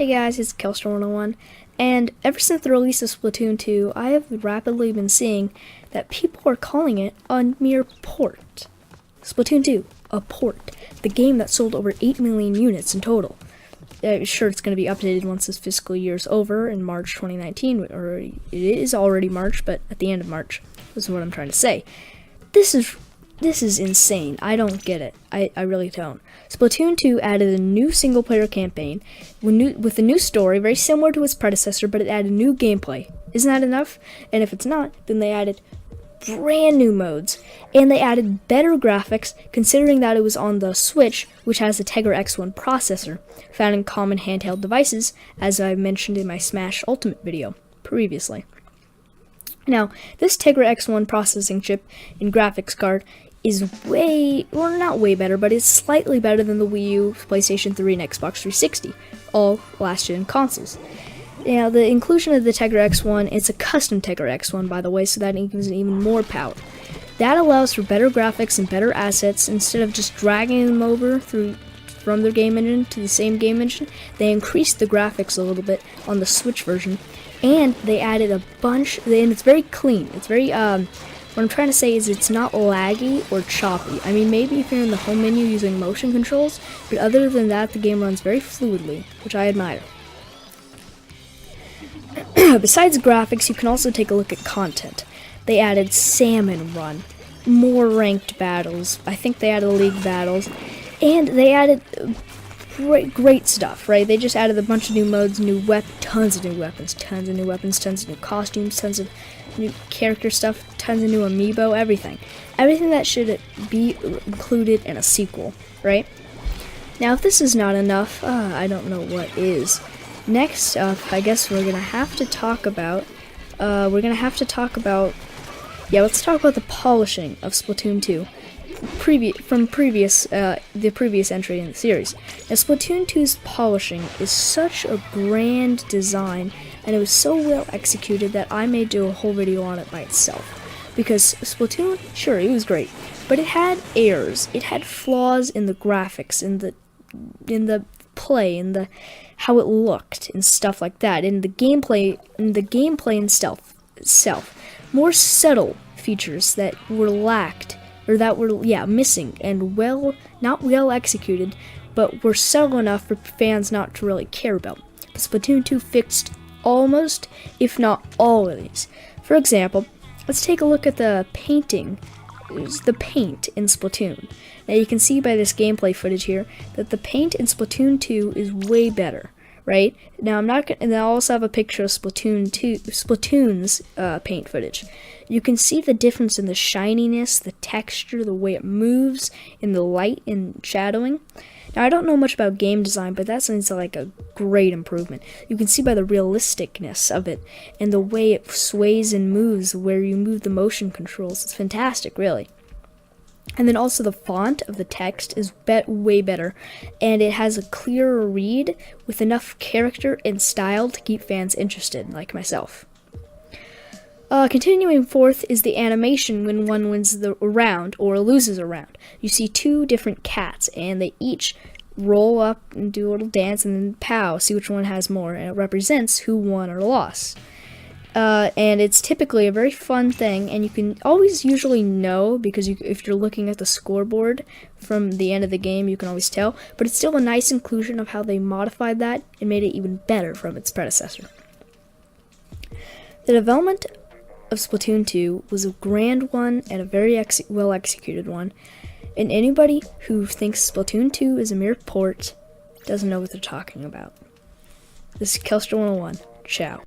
Hey guys, it's Kelster101, and ever since the release of Splatoon 2, I have rapidly been seeing that people are calling it a mere port. Splatoon 2, a port. The game that sold over 8 million units in total. Sure, it's going to be updated once this fiscal year is over in March 2019, or it is already March, but at the end of March, is what I'm trying to say. This is insane. I don't get it. I really don't. Splatoon 2 added a new single-player campaign with a new story, very similar to its predecessor, but it added new gameplay. Isn't that enough? And if it's not, then they added brand new modes, and they added better graphics, considering that it was on the Switch, which has the Tegra X1 processor, found in common handheld devices, as I mentioned in my Smash Ultimate video previously. Now, this Tegra X1 processing chip and graphics card is not way better, but it's slightly better than the Wii U, PlayStation 3, and Xbox 360, all last-gen consoles. Now, the inclusion of the Tegra X1, it's a custom Tegra X1, by the way, so that gives it even more power. That allows for better graphics and better assets. Instead of just dragging them over from their game engine to the same game engine, they increased the graphics a little bit on the Switch version, and they added a bunch, and it's very clean. It's very, what I'm trying to say is it's not laggy or choppy. I mean, maybe if you're in the home menu using motion controls, but other than that, the game runs very fluidly, which I admire. Besides graphics, you can also take a look at content. They added Salmon Run, more ranked battles, I think they added league battles, and they added great stuff, right? They just added a bunch of new modes, tons of new weapons, tons of new costumes, tons of new character stuff, tons of new amiibo, everything that should be included in a sequel, right? Now, if this is not enough, I don't know what is. Next up, I guess we're gonna have to talk about let's talk about the polishing of Splatoon 2 from the previous entry in the series. Now, Splatoon 2's polishing is such a grand design, and it was so well executed that I may do a whole video on it by itself. Because Splatoon, sure, it was great, but it had errors. It had flaws in the graphics, in the play, in the how it looked, and stuff like that. In the gameplay itself, more subtle features that were missing and not well executed, but were subtle enough for fans not to really care about. But Splatoon 2 fixed almost, if not all of these. For example, let's take a look at the paint in Splatoon. Now, you can see by this gameplay footage here that the paint in Splatoon 2 is way better, right? Now, and I also have a picture of Splatoon's paint footage. You can see the difference in the shininess, the texture, the way it moves, in the light and shadowing. Now, I don't know much about game design, but that seems like a great improvement. You can see by the realisticness of it and the way it sways and moves where you move the motion controls. It's fantastic, really. And then also the font of the text is way better, and it has a clearer read with enough character and style to keep fans interested, like myself. Continuing forth is the animation when one wins the round or loses a round. You see two different cats, and they each roll up and do a little dance, and then pow, see which one has more, and it represents who won or lost. And it's typically a very fun thing, and you can always usually know, because if you're looking at the scoreboard from the end of the game, you can always tell, but it's still a nice inclusion of how they modified that and made it even better from its predecessor. The development of Splatoon 2 was a grand one and a very well executed one, and anybody who thinks Splatoon 2 is a mere port doesn't know what they're talking about. This is Kelster101. Ciao.